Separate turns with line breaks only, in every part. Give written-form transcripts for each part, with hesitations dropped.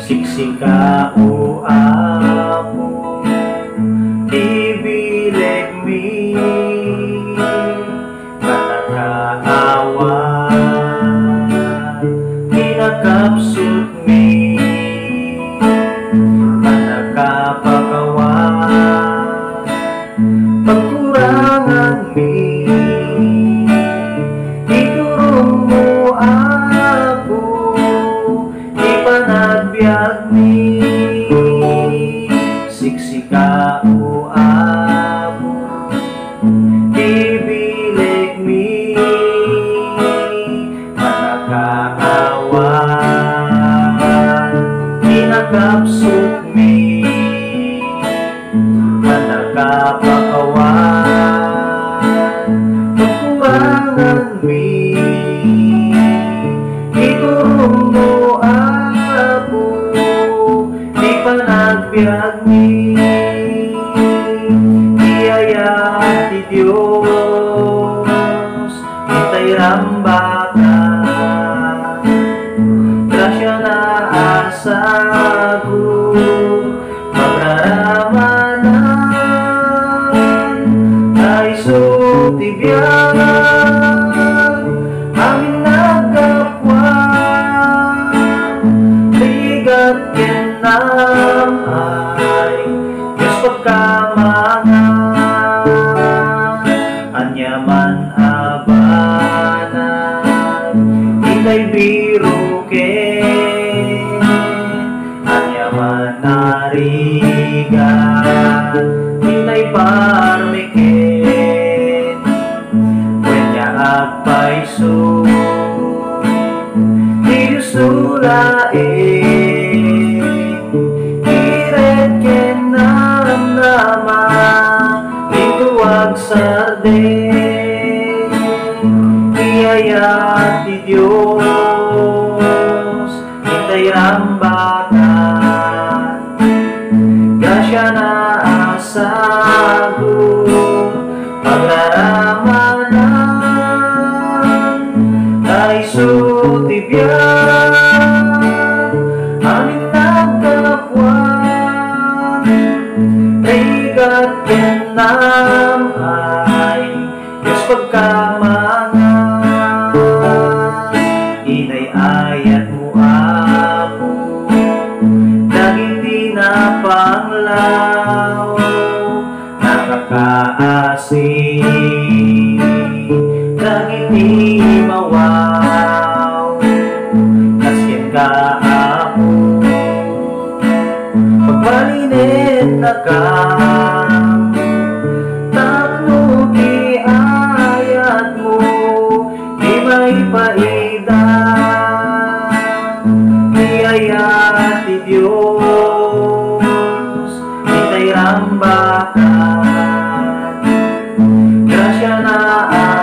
Siksika o apo, ibilig mi, katakaawa, kinakapsut mi, kanakapakawa, pagkurangan mi, iturong mo ako, ipanagbiag mi. Siksika o amo, ibilig mi, manakaawan, kinakapsuk mi, manakapakawan, pagkurangan mi, iturong mo ako, ipanagbiag mi. Biyaya ti Diyos, ita'y rambaka, grasya na asago, magraramanan, ay sutibyan, aming nagkapwa, ligat kenam ay Diyos pagkamangan, anyaman abanan, ika'y biruken, anyaman narigan, ika'y parmeken, kanya agpaiso, Diyos nulain, iret kenam nama, ituwag sarden, biyaya ti Diyos, ita'y rambakan, grasya na asago, pagraramanan, ay sutibyan, aming nagkapwan, rigat kenam ay Diyos pagkamangan, inay ayat mo ako, daging di na panglaw, nakakaasin, daging di mawaw, kasyan ka ako, pagbalinin na ka, tapno di ayat mo, di may paida, biyaya ti Diyos, ita'y rambakan, grasya na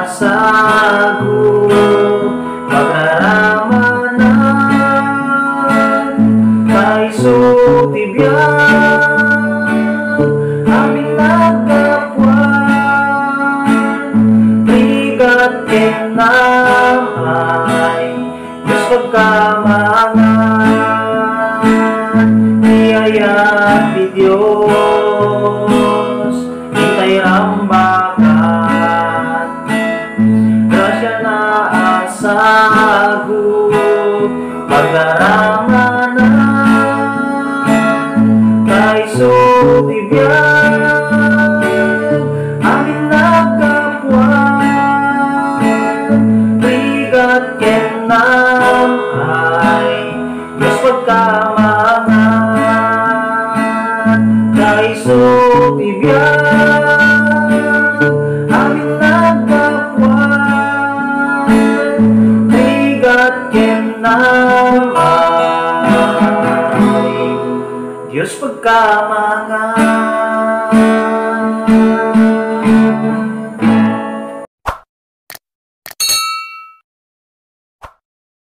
asago, pagraramanan, kay sutibyan, aming nagkapwan, rigat kenam ay Diyos pagkamangan, biyaya ti Diyos, ita'y rambakan, grasya na asago, pagraramanan, kay sutibyan, aming nagkapwan, rigat kenam ay Diyos pagkamangan, kay sutibyan, aming nagkapwan, rigat kenam ay Diyos pagkamangan.